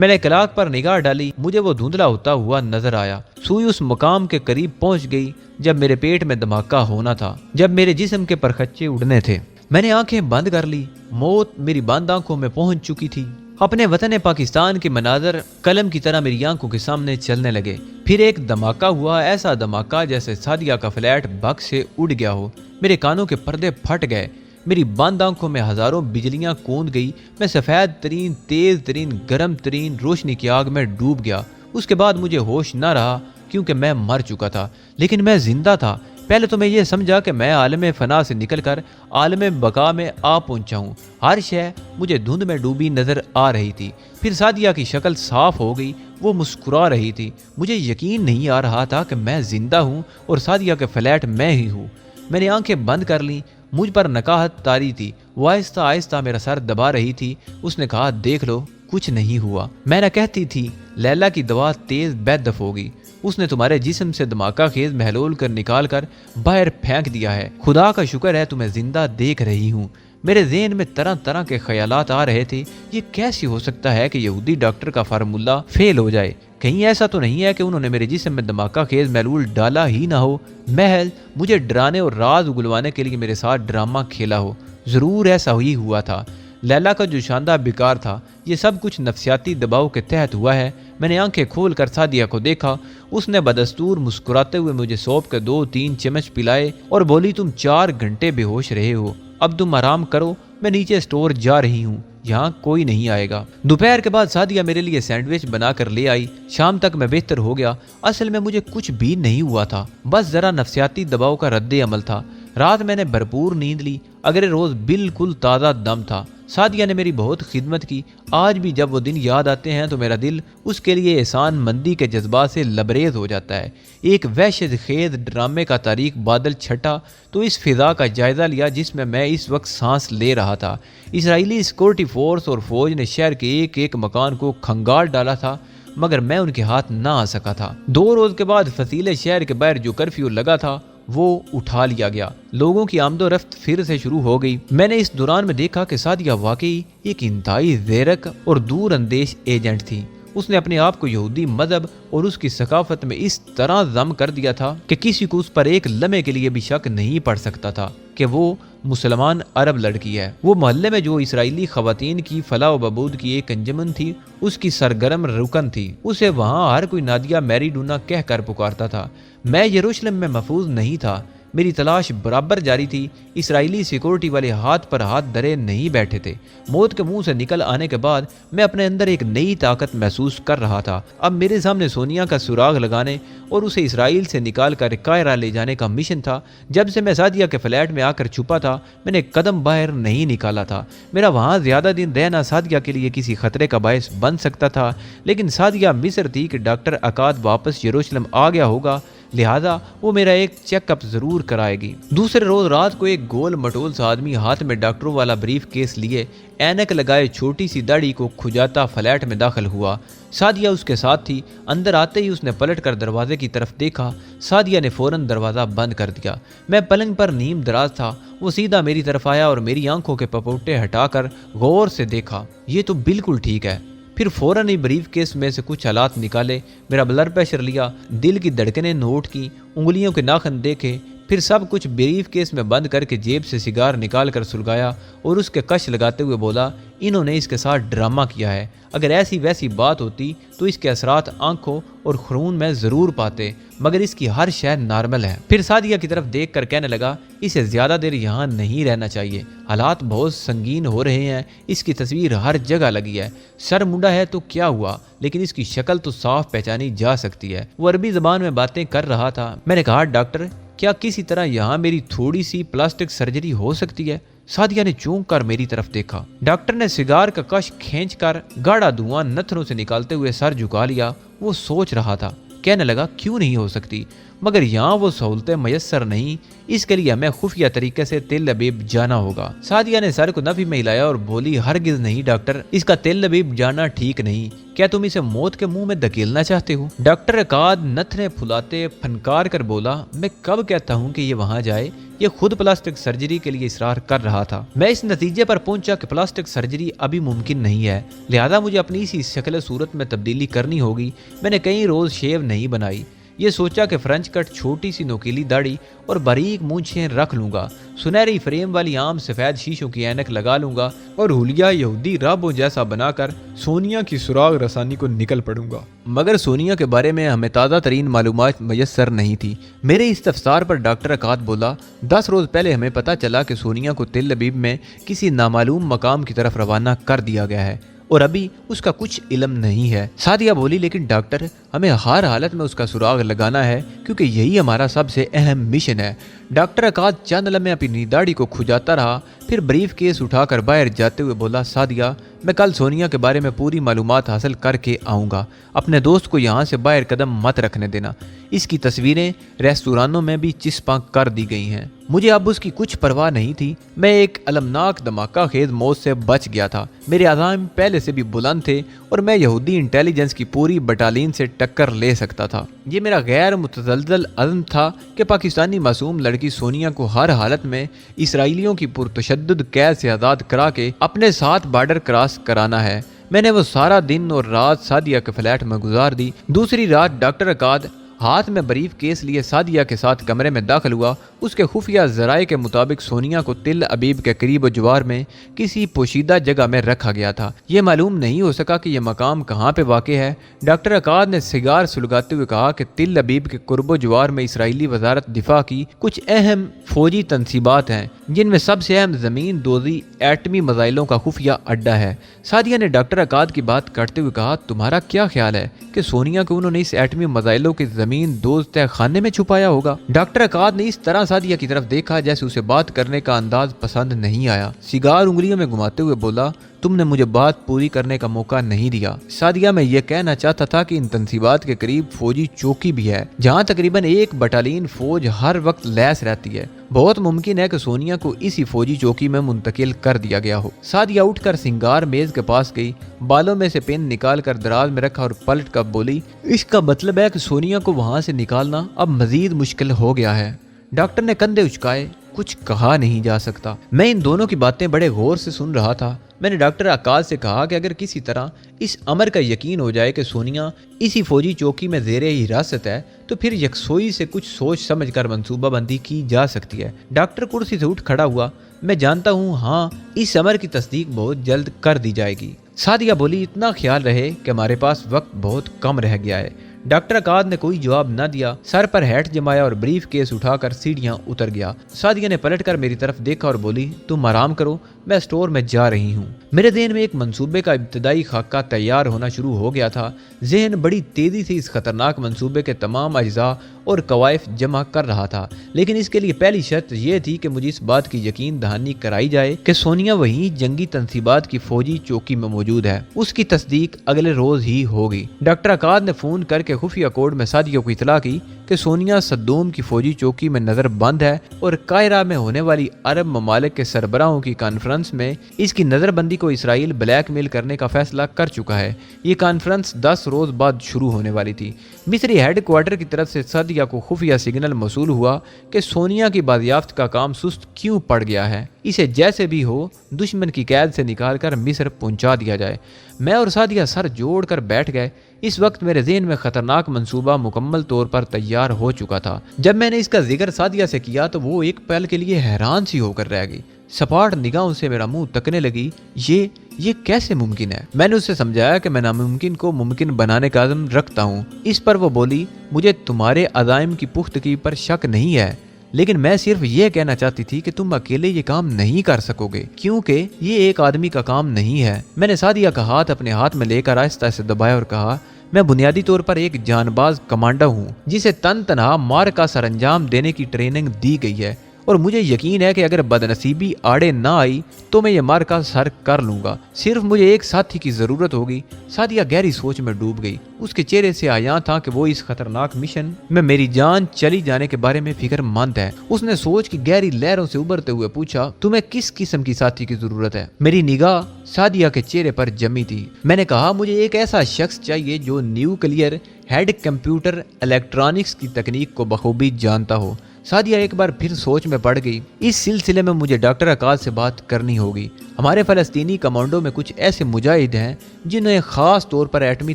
میں نے کلاک پر نگاہ ڈالی، مجھے وہ دھندلا ہوتا ہوا نظر آیا۔ سوئی اس مقام کے قریب پہنچ گئی جب میرے پیٹ میں دھماکہ ہونا تھا، جب میرے جسم کے پرخچے اڑنے تھے۔ میں نے آنکھیں بند کر لی، موت میری بند آنکھوں میں پہنچ چکی تھی۔ اپنے وطن پاکستان کے مناظر قلم کی طرح میری آنکھوں کے سامنے چلنے لگے۔ پھر ایک دھماکہ ہوا، ایسا دھماکہ جیسے سعدیہ کا فلیٹ بگ سے اڑ گیا ہو۔ میرے کانوں کے پردے پھٹ گئے، میری بند آنکھوں میں ہزاروں بجلیاں کوند گئی۔ میں سفید ترین، تیز ترین، گرم ترین روشنی کی آگ میں ڈوب گیا۔ اس کے بعد مجھے ہوش نہ رہا کیونکہ میں مر چکا تھا، لیکن میں زندہ تھا۔ پہلے تو میں یہ سمجھا کہ میں عالم فنا سے نکل کر عالم بقا میں آ پہنچا ہوں۔ ہر شے مجھے دھند میں ڈوبی نظر آ رہی تھی۔ پھر سعدیہ کی شکل صاف ہو گئی، وہ مسکرا رہی تھی۔ مجھے یقین نہیں آ رہا تھا کہ میں زندہ ہوں اور سعدیہ کے فلیٹ میں ہی ہوں۔ میں نے آنکھیں بند کر لیں، مجھ پر نکاہت طاری تھی۔ وہ آہستہ آہستہ میرا سر دبا رہی تھی۔ اس نے کہا، دیکھ لو، کچھ نہیں ہوا۔ میں نہ کہتی تھی، لیلا کی دوا تیز بے دف ہوگی۔ اس نے تمہارے جسم سے دھماکہ خیز محلول کر نکال کر باہر پھینک دیا ہے۔ خدا کا شکر ہے تمہیں زندہ دیکھ رہی ہوں۔ میرے ذہن میں طرح طرح کے خیالات آ رہے تھے۔ یہ کیسے ہو سکتا ہے کہ یہودی ڈاکٹر کا فارمولہ فیل ہو جائے؟ کہیں ایسا تو نہیں ہے کہ انہوں نے میرے جسم میں دھماکہ خیز محلول ڈالا ہی نہ ہو، محض مجھے ڈرانے اور راز اگلوانے کے لیے میرے ساتھ ڈرامہ کھیلا ہو۔ ضرور ایسا ہی ہوا تھا۔ لیلا کا جو شاندار بیکار تھا، یہ سب کچھ نفسیاتی دباؤ کے تحت ہوا ہے۔ میں نے آنکھیں کھول کر سعدیہ کو دیکھا۔ اس نے بدستور مسکراتے ہوئے مجھے سونپ کے 2-3 چمچ پلائے اور بولی، تم 4 گھنٹے بے ہوش رہے ہو، اب تم آرام کرو، میں نیچے سٹور جا رہی ہوں، یہاں کوئی نہیں آئے گا۔ دوپہر کے بعد سعدیہ میرے لیے سینڈوچ بنا کر لے آئی۔ شام تک میں بہتر ہو گیا۔ اصل میں مجھے کچھ بھی نہیں ہوا تھا، بس ذرا نفسیاتی دباؤ کا رد عمل تھا۔ رات میں نے بھرپور نیند لی، اگر روز بالکل تازہ دم تھا۔ سعدیہ نے میری بہت خدمت کی۔ آج بھی جب وہ دن یاد آتے ہیں تو میرا دل اس کے لیے احسان مندی کے جذبات سے لبریز ہو جاتا ہے۔ ایک وحشت خیز ڈرامے کا تاریک بادل چھٹا تو اس فضا کا جائزہ لیا جس میں میں اس وقت سانس لے رہا تھا۔ اسرائیلی سیکورٹی فورس اور فوج نے شہر کے ایک ایک مکان کو کھنگال ڈالا تھا، مگر میں ان کے ہاتھ نہ آ سکا تھا۔ 2 روز کے بعد فصیلے شہر کے باہر جو کرفیو لگا تھا وہ اٹھا لیا گیا۔ لوگوں کی آمد و رفت پھر سے شروع ہو گئی۔ میں نے اس دوران میں دیکھا کہ سعدیہ واقعی ایک انتہائی زیرک اور دور اندیش ایجنٹ تھی۔ اس نے اپنے آپ کو یہودی مذہب اور اس کی ثقافت میں اس طرح ضم کر دیا تھا کہ کسی کو اس پر ایک لمحے کے لیے بھی شک نہیں پڑ سکتا تھا کہ وہ مسلمان عرب لڑکی ہے۔ وہ محلے میں جو اسرائیلی خواتین کی فلاح و بہبود کی ایک انجمن تھی، اس کی سرگرم رکن تھی۔ اسے وہاں ہر کوئی نادیہ میری ڈونا کہہ کر پکارتا تھا۔ میں یروشلم میں محفوظ نہیں تھا، میری تلاش برابر جاری تھی۔ اسرائیلی سیکورٹی والے ہاتھ پر ہاتھ دھرے نہیں بیٹھے تھے۔ موت کے منہ سے نکل آنے کے بعد میں اپنے اندر ایک نئی طاقت محسوس کر رہا تھا۔ اب میرے سامنے سونیا کا سراغ لگانے اور اسے اسرائیل سے نکال کر قاہرہ لے جانے کا مشن تھا۔ جب سے میں سعدیہ کے فلیٹ میں آ کر چھپا تھا، میں نے قدم باہر نہیں نکالا تھا۔ میرا وہاں زیادہ دن رہنا سعدیہ کے لیے کسی خطرے کا باعث بن سکتا تھا، لیکن سعدیہ مصر تھی کہ ڈاکٹر عقاد واپس یروشلم آ گیا ہوگا، لہذا وہ میرا ایک چیک اپ ضرور کرائے گی۔ دوسرے روز رات کو ایک گول مٹول سا آدمی ہاتھ میں ڈاکٹروں والا بریف کیس لیے، اینک لگائے، چھوٹی سی داڑھی کو کھجاتا فلیٹ میں داخل ہوا۔ سعدیہ اس کے ساتھ تھی۔ اندر آتے ہی اس نے پلٹ کر دروازے کی طرف دیکھا۔ سعدیہ نے فوراً دروازہ بند کر دیا۔ میں پلنگ پر نیم دراز تھا۔ وہ سیدھا میری طرف آیا اور میری آنکھوں کے پپوٹے ہٹا کر غور سے دیکھا۔ یہ تو بالکل ٹھیک ہے۔ پھر فوراً ہی بریف کیس میں سے کچھ آلات نکالے، میرا بلڈ پریشر لیا، دل کی دھڑکنیں نوٹ کی، انگلیوں کے ناخن دیکھے، پھر سب کچھ بریف کیس میں بند کر کے جیب سے سگار نکال کر سلگایا اور اس کے کش لگاتے ہوئے بولا، انہوں نے اس کے ساتھ ڈرامہ کیا ہے۔ اگر ایسی ویسی بات ہوتی تو اس کے اثرات آنکھوں اور خون میں ضرور پاتے، مگر اس کی ہر شے نارمل ہے۔ پھر سعدیہ کی طرف دیکھ کر کہنے لگا، اسے زیادہ دیر یہاں نہیں رہنا چاہیے، حالات بہت سنگین ہو رہے ہیں، اس کی تصویر ہر جگہ لگی ہے، سر منڈا ہے تو کیا ہوا، لیکن اس کی شکل تو صاف پہچانی جا سکتی ہے۔ وہ عربی زبان میں باتیں کر رہا تھا۔ میں نے کہا، ڈاکٹر کیا کسی طرح یہاں میری تھوڑی سی پلاسٹک سرجری ہو سکتی ہے؟ سعدیہ نے چونک کر میری طرف دیکھا۔ ڈاکٹر نے سگار کا کش کھینچ کر گاڑھا دھواں نتھنوں سے نکالتے ہوئے سر جھکا لیا۔ وہ سوچ رہا تھا، کہنے لگا، کیوں نہیں ہو سکتی، مگر یہاں وہ سہولتیں میسر نہیں، اس کے لیے ہمیں خفیہ طریقے سے تل ابیب جانا ہوگا۔ سعدیہ نے سر کو نفی میں ہلایا اور بولی، ہرگز نہیں ڈاکٹر، اس کا تل ابیب جانا ٹھیک نہیں، کیا تم اسے موت کے منہ میں دھکیلنا چاہتے ہو؟ ڈاکٹر عقاد نتھنے پھلاتے پھنکار کر بولا، میں کب کہتا ہوں کہ یہ وہاں جائے، یہ خود پلاسٹک سرجری کے لیے اصرار کر رہا تھا۔ میں اس نتیجے پر پہنچا کہ پلاسٹک سرجری ابھی ممکن نہیں ہے، لہذا مجھے اپنی اسی شکل صورت میں تبدیلی کرنی ہوگی۔ میں نے کئی روز شیو نہیں بنائی، یہ سوچا کہ فرنچ کٹ، چھوٹی سی نوکیلی داڑھی اور باریک مونچھیں رکھ لوں گا، سنہری فریم والی عام سفید شیشوں کی اینک لگا لوں گا اور حلیہ یہودی رابوں جیسا بنا کر سونیا کی سراغ رسانی کو نکل پڑوں گا۔ مگر سونیا کے بارے میں ہمیں تازہ ترین معلومات میسر نہیں تھی۔ میرے استفسار پر ڈاکٹر عقاد بولا، 10 روز پہلے ہمیں پتہ چلا کہ سونیا کو تل ابیب میں کسی نامعلوم مقام کی طرف روانہ کر دیا گیا ہے اور ابھی اس کا کچھ علم نہیں ہے۔ سعدیہ بولی، لیکن ڈاکٹر، ہمیں ہر حالت میں اس کا سراغ لگانا ہے کیونکہ یہی ہمارا سب سے اہم مشن ہے۔ ڈاکٹر عقاد چند لمحے اپنی داڑھی کو کھجاتا رہا، پھر بریف کیس اٹھا کر باہر جاتے ہوئے بولا، سعدیہ، میں کل سونیا کے بارے میں پوری معلومات حاصل کر کے آؤں گا۔ اپنے دوست کو یہاں سے باہر قدم مت رکھنے دینا۔ اس کی تصویریں ریستورانوں میں بھی چسپاں کر دی گئی ہیں۔ مجھے اب اس کی کچھ پرواہ نہیں تھی۔ میں ایک المناک دھماکہ خیز موت سے بچ گیا تھا۔ میرے عزائم پہلے سے بھی بلند تھے اور میں یہودی انٹیلیجنس کی پوری بٹالین سے ٹکر لے سکتا تھا۔ یہ میرا غیر متزلزل عزم تھا کہ پاکستانی معصوم لڑکی سونیا کو ہر حالت میں اسرائیلیوں کی پرتشدد قید سے آزاد کرا کے اپنے ساتھ بارڈر کراس کرانا ہے۔ میں نے وہ سارا دن اور رات سعدیہ کے فلیٹ میں گزار دی۔ دوسری رات ڈاکٹر عقاد ہاتھ میں بریف کیس لیے سعدیہ کے ساتھ کمرے میں داخل ہوا۔ اس کے خفیہ ذرائع کے مطابق سونیا کو تل ابیب کے قریب و جوار میں کسی پوشیدہ جگہ میں رکھا گیا تھا۔ یہ معلوم نہیں ہو سکا کہ یہ مقام کہاں پہ واقع ہے۔ ڈاکٹر عقاد نے سگار سلگاتے ہوئے کہا کہ تل ابیب کے قرب و جوار میں اسرائیلی وزارت دفاع کی کچھ اہم فوجی تنصیبات ہیں، جن میں سب سے اہم زمین دوزی ایٹمی میزائلوں کا خفیہ اڈا ہے۔ سعدیہ نے ڈاکٹر عقاد کی بات کرتے ہوئے کہا، تمہارا کیا خیال ہے کہ سونیا کو انہوں نے اس ایٹمی میزائلوں کی زمین دوز تہ خانے میں چھپایا ہوگا؟ ڈاکٹر عقاد نے اس طرح سعدیہ کی طرف دیکھا جیسے اسے بات کرنے کا انداز پسند نہیں آیا۔ سگار انگلیوں میں گھماتے ہوئے بولا، تم نے مجھے بات پوری کرنے کا موقع نہیں دیا۔ سعدیہ، میں یہ کہنا چاہتا تھا کہ ان تنصیبات کے قریب فوجی چوکی بھی ہے جہاں تقریباً 1 بٹالین فوج ہر وقت لیس رہتی ہے۔ بہت ممکن ہے کہ سونیا کو اسی فوجی چوکی میں منتقل کر دیا گیا ہو۔ سعدیہ اٹھ کر سنگار میز کے پاس گئی، بالوں میں سے پن نکال کر دراز میں رکھا اور پلٹ کر بولی، اس کا مطلب ہے کہ سونیا کو وہاں سے نکالنا اب مزید مشکل ہو گیا ہے۔ ڈاکٹر نے کندھے اچکائے، کچھ کہا نہیں جا سکتا۔ میں ان دونوں کی باتیں بڑے غور سے سن رہا تھا۔ میں نے ڈاکٹر عقاد سے کہا کہ اگر کسی طرح اس امر کا یقین ہو جائے کہ سونیا اسی فوجی چوکی میں زیر حراست ہے تو پھر یکسوئی سے کچھ سوچ سمجھ کر منصوبہ بندی کی جا سکتی ہے۔ ڈاکٹر کرسی سے اٹھ کھڑا ہوا، میں جانتا ہوں، ہاں، اس امر کی تصدیق بہت جلد کر دی جائے گی۔ سعدیہ بولی، اتنا خیال رہے کہ ہمارے پاس وقت بہت کم رہ گیا ہے۔ ڈاکٹر عقاد نے کوئی جواب نہ دیا، سر پر ہیٹ جمایا اور بریف کیس اٹھا کر سیڑھیاں اتر گیا۔ سعدیہ نے پلٹ کر میری طرف دیکھا اور بولی، تم آرام کرو، میں اسٹور میں جا رہی ہوں۔ میرے ذہن میں ایک منصوبے کا ابتدائی خاکہ تیار ہونا شروع ہو گیا تھا۔ ذہن بڑی تیزی سے اس خطرناک منصوبے کے تمام اجزاء اور کوائف جمع کر رہا تھا، لیکن اس کے لیے پہلی شرط یہ تھی کہ مجھے اس بات کی یقین دہانی کرائی جائے کہ سونیا وہیں جنگی تنصیبات کی فوجی چوکی میں موجود ہے۔ اس کی تصدیق اگلے روز ہی ہوگی۔ ڈاکٹر عقاد نے فون کر کے خفیہ کوڈ میں سعدیہ کو اطلاع کی کہ سونیا صدوم کی فوجی چوکی میں نظر بند ہے اور قاہرہ میں ہونے والی عرب ممالک کے سربراہوں کی کانفرنس میں اس کی نظر بندی کو اسرائیل بلیک میل کرنے کا فیصلہ کر چکا ہے۔ یہ کانفرنس 10 روز بعد شروع ہونے والی تھی۔ مصری ہیڈ کوارٹر کی طرف سے سعدیہ کو خفیہ سگنل موصول ہوا کہ سونیا کی بازیافت کا کام سست کیوں پڑ گیا ہے، اسے جیسے بھی ہو دشمن کی قید سے نکال کر مصر پہنچا دیا جائے۔ میں اور سعدیہ سر جوڑ کر بیٹھ گئے۔ اس وقت میرے ذہن میں خطرناک منصوبہ مکمل طور پر تیار ہو چکا تھا۔ جب میں نے اس کا ذکر سعدیہ سے کیا تو وہ ایک پل کے لیے حیران سی ہو کر رہ گئی۔ سپاٹ نگاہوں سے میرا منہ تکنے لگی۔ یہ کیسے ممکن ہے؟ میں نے اسے سمجھایا کہ میں ناممکن کو ممکن بنانے کا عزم رکھتا ہوں۔ اس پر وہ بولی، مجھے تمہارے عزائم کی پختگی پر شک نہیں ہے، لیکن میں صرف یہ کہنا چاہتی تھی کہ تم اکیلے یہ کام نہیں کر سکو گے کیونکہ یہ ایک آدمی کا کام نہیں ہے۔ میں نے سعدیہ کا ہاتھ اپنے ہاتھ میں لے کر آہستہ سے دبایا اور کہا، میں بنیادی طور پر ایک جان باز کمانڈر ہوں جسے تن تنہا مار کا سر انجام دینے کی ٹریننگ دی گئی ہے، اور مجھے یقین ہے کہ اگر بدنصیبی آڑے نہ آئی تو میں یہ مار کا سر کر لوں گا۔ صرف مجھے ایک ساتھی کی ضرورت ہوگی۔ سعدیہ گہری سوچ میں ڈوب گئی۔ اس کے چہرے سے عیاں تھا کہ وہ اس خطرناک مشن میں میری جان چلی جانے کے بارے میں فکر مند ہے۔ اس نے سوچ کی گہری لہروں سے ابھرتے ہوئے پوچھا، تمہیں کس قسم کی ساتھی کی ضرورت ہے؟ میری نگاہ سعدیہ کے چہرے پر جمی تھی۔ میں نے کہا، مجھے ایک ایسا شخص چاہیے جو نیوکلیئر ہیڈ کمپیوٹر الیکٹرانکس کی تکنیک کو بخوبی جانتا ہو، سعدیہ ایک بار پھر سوچ میں پڑ گئی۔ اس سلسلے میں مجھے ڈاکٹر عقاد سے بات کرنی ہوگی۔ ہمارے فلسطینی کمانڈو میں کچھ ایسے مجاہد ہیں جنہیں خاص طور پر ایٹمی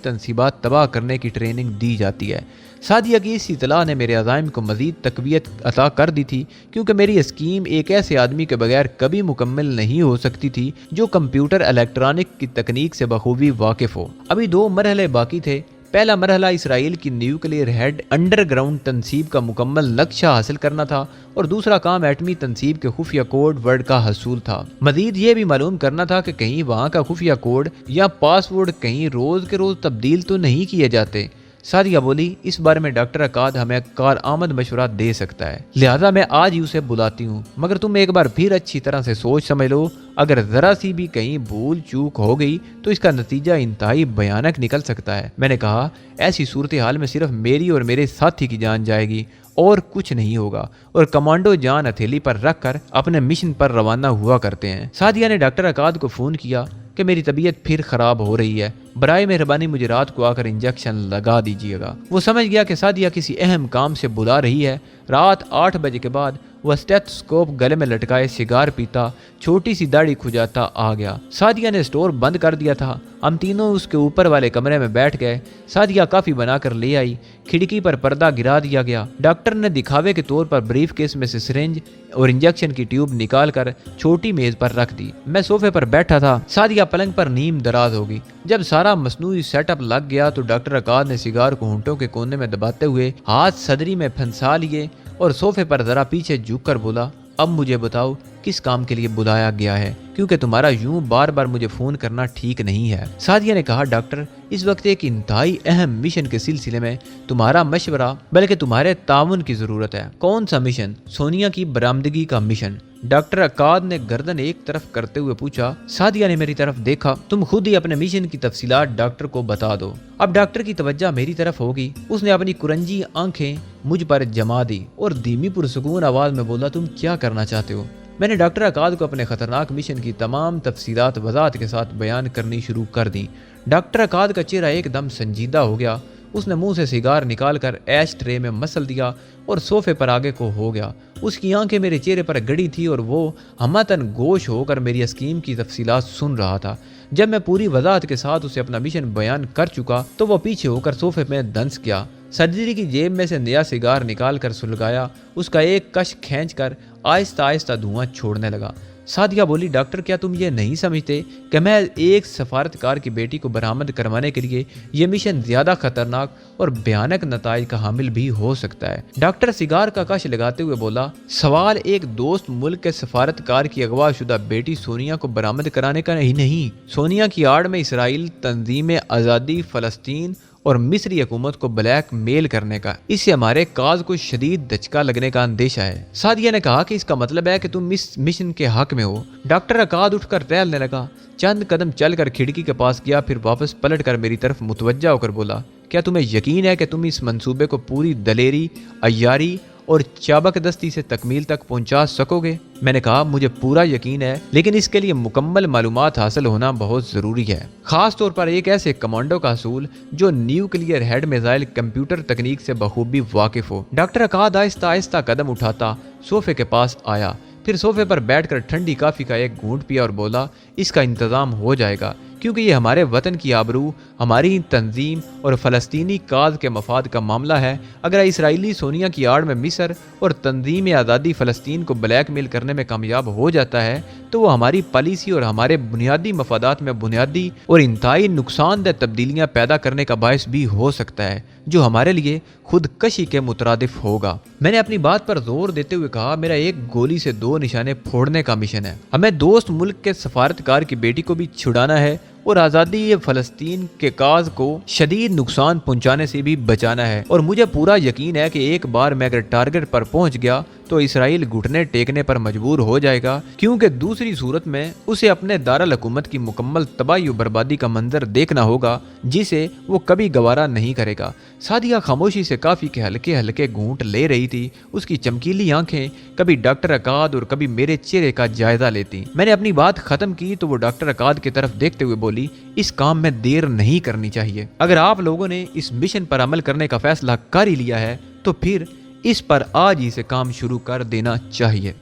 تنصیبات تباہ کرنے کی ٹریننگ دی جاتی ہے۔ سعدیہ کی اس اطلاع نے میرے عزائم کو مزید تقویت عطا کر دی تھی، کیونکہ میری اسکیم ایک ایسے آدمی کے بغیر کبھی مکمل نہیں ہو سکتی تھی جو کمپیوٹر الیکٹرانک کی تکنیک سے بخوبی واقف ہو۔ ابھی 2 مرحلے باقی تھے۔ پہلا مرحلہ اسرائیل کی نیوکلیئر ہیڈ انڈر گراؤنڈ تنصیب کا مکمل نقشہ حاصل کرنا تھا، اور دوسرا کام ایٹمی تنصیب کے خفیہ کوڈ ورڈ کا حصول تھا۔ مزید یہ بھی معلوم کرنا تھا کہ کہیں وہاں کا خفیہ کوڈ یا پاس ورڈ کہیں روز کے روز تبدیل تو نہیں کیے جاتے۔ سعدیہ بولی، اس بارے میں ڈاکٹر عقاد ہمیں کارآمد مشورہ دے سکتا ہے، لہذا میں آج ہی اسے بلاتی ہوں، مگر تم ایک بار پھر اچھی طرح سے سوچ سمجھ لو، اگر ذرا سی بھی کہیں بھول چوک ہو گئی تو اس کا نتیجہ انتہائی بھیانک نکل سکتا ہے۔ میں نے کہا، ایسی صورتحال میں صرف میری اور میرے ساتھی کی جان جائے گی اور کچھ نہیں ہوگا، اور کمانڈو جان ہتھیلی پر رکھ کر اپنے مشن پر روانہ ہوا کرتے ہیں۔ سعدیہ نے ڈاکٹر عقاد کو فون کیا کہ میری طبیعت پھر خراب ہو رہی ہے، برائے مہربانی مجھے رات کو آ کر انجیکشن لگا دیجیے گا۔ وہ سمجھ گیا کہ سعدیہ کسی اہم کام سے بلا رہی ہے۔ رات 8 بجے کے بعد وہ اسٹیتھوسکوپ گلے میں لٹکائے سگار پیتا، چھوٹی سی داڑھی کھجاتا آ گیا۔ سعدیہ نے اسٹور بند کر دیا تھا۔ ہم تینوں اس کے اوپر والے کمرے میں بیٹھ گئے۔ سعدیہ کافی بنا کر لے آئی، کھڑکی پر پردہ گرا دیا گیا۔ ڈاکٹر نے دکھاوے کے طور پر بریف کیس میں سے سرنج اور انجیکشن کی ٹیوب نکال کر چھوٹی میز پر رکھ دی۔ میں صوفے پر بیٹھا تھا۔ سعدیہ پلنگ پر نیم دراز ہوگی۔ جب سارا مصنوعی سیٹ اپ لگ گیا تو ڈاکٹر عقاد نے سگار کو ہونٹوں کے کونے میں دباتے ہوئے ہاتھ صدری میں پھنسا لیے اور صوفے پر ذرا پیچھے جھک کر بولا، اب مجھے بتاؤ کس کام کے لیے بلایا گیا ہے، کیونکہ تمہارا یوں بار بار مجھے فون کرنا ٹھیک نہیں ہے۔ سعدیہ نے کہا، ڈاکٹر، اس وقت ایک انتہائی اہم مشن کے سلسلے میں تمہارا مشورہ بلکہ تمہارے تعاون کی ضرورت ہے۔ کون سا مشن؟ سونیا کی برآمدگی کا مشن۔ ڈاکٹر عقاد نے گردن ایک طرف کرتے ہوئے پوچھا۔ سعدیہ نے میری طرف دیکھا۔ تم خود ہی اپنے مشن کی تفصیلات ڈاکٹر کو بتا دو۔ اب ڈاکٹر کی توجہ میری طرف ہوگی۔ اس نے اپنی کرنجی آنکھیں مجھ پر جما دی اور دھیمی پرسکون آواز میں بولا، تم کیا کرنا چاہتے ہو؟ میں نے ڈاکٹر عقاد کو اپنے خطرناک مشن کی تمام تفصیلات وضاحت کے ساتھ بیان کرنی شروع کر دی۔ ڈاکٹر عقاد کا چہرہ ایک دم سنجیدہ ہو گیا۔ اس نے منہ سے سگار نکال کر ایش ٹرے میں مسل دیا اور صوفے پر آگے کو ہو گیا۔ اس کی آنکھیں میرے چہرے پر گڑی تھی اور وہ ہمتن گوش ہو کر میری اسکیم کی تفصیلات سن رہا تھا۔ جب میں پوری وضاحت کے ساتھ اسے اپنا مشن بیان کر چکا تو وہ پیچھے ہو کر صوفے میں دنس گیا۔ سرجری کی جیب میں سے نیا سگار نکال کر سلگایا، اس کا ایک کش کھینچ کر آہستہ آہستہ دھواں چھوڑنے لگا۔ سعدیہ بولی، ڈاکٹر، کیا تم یہ نہیں سمجھتے کہ میں ایک سفارتکار کی بیٹی کو برآمد کروانے کے لیے یہ مشن زیادہ خطرناک اور بھیانک نتائج کا حامل بھی ہو سکتا ہے؟ ڈاکٹر سگار کا کش لگاتے ہوئے بولا، سوال ایک دوست ملک کے سفارتکار کی اغوا شدہ بیٹی سونیا کو برآمد کرانے کا ہی نہیں، سونیا کی آڑ میں اسرائیل، تنظیم آزادی فلسطین اور مصری حکومت کو بلیک میل کرنے کا، اس سے ہمارے کاز کو شدید دھچکا لگنے کا اندیشہ ہے۔ سعدیہ نے کہا کہ اس کا مطلب ہے کہ تم اس مشن کے حق میں ہو۔ ڈاکٹر عقاد اٹھ کر ٹہلنے لگا، چند قدم چل کر کھڑکی کے پاس گیا، پھر واپس پلٹ کر میری طرف متوجہ ہو کر بولا، کیا تمہیں یقین ہے کہ تم اس منصوبے کو پوری دلیری، عیاری اور چابک دستی سے تکمیل تک پہنچا سکو گے؟ میں نے کہا، مجھے پورا یقین ہے، لیکن اس کے لیے مکمل معلومات حاصل ہونا بہت ضروری ہے، خاص طور پر ایک ایسے کمانڈو کا حصول جو نیوکلیئر ہیڈ میزائل کمپیوٹر تکنیک سے بخوبی واقف ہو۔ ڈاکٹر عقاد آہستہ آہستہ قدم اٹھاتا صوفے کے پاس آیا، پھر صوفے پر بیٹھ کر ٹھنڈی کافی کا ایک گھونٹ پیا اور بولا، اس کا انتظام ہو جائے گا، کیونکہ یہ ہمارے وطن کی آبرو، ہماری تنظیم اور فلسطینی کاز کے مفاد کا معاملہ ہے۔ اگر اسرائیلی سونیا کی آڑ میں مصر اور تنظیم آزادی فلسطین کو بلیک میل کرنے میں کامیاب ہو جاتا ہے تو وہ ہماری پالیسی اور ہمارے بنیادی مفادات میں بنیادی اور انتہائی نقصان دہ تبدیلیاں پیدا کرنے کا باعث بھی ہو سکتا ہے، جو ہمارے لیے خود کشی کے مترادف ہوگا۔ میں نے اپنی بات پر زور دیتے ہوئے کہا، میرا ایک گولی سے 2 نشانے پھوڑنے کا مشن ہے۔ ہمیں دوست ملک کے سفارتکار کی بیٹی کو بھی چھڑانا ہے اور آزادی فلسطین کے کاز کو شدید نقصان پہنچانے سے بھی بچانا ہے، اور مجھے پورا یقین ہے کہ ایک بار میں اگر ٹارگٹ پر پہنچ گیا تو اسرائیل گھٹنے ٹیکنے پر مجبور ہو جائے گا، کیونکہ دوسری صورت میں اسے اپنے دارالحکومت کی مکمل تباہی و بربادی کا منظر دیکھنا ہوگا جسے وہ کبھی گوارا نہیں کرے گا۔ سعدیہ خاموشی سے کافی کے ہلکے ہلکے گھونٹ لے رہی تھی۔ اس کی چمکیلی آنکھیں کبھی ڈاکٹر عقاد اور کبھی میرے چہرے کا جائزہ لیتی۔ میں نے اپنی بات ختم کی تو وہ ڈاکٹر عقاد کی طرف دیکھتے ہوئے بولی، اس کام میں دیر نہیں کرنی چاہیے۔ اگر آپ لوگوں نے اس مشن پر عمل کرنے کا فیصلہ کر ہی لیا ہے تو پھر اس پر آج ہی سے کام شروع کر دینا چاہیے۔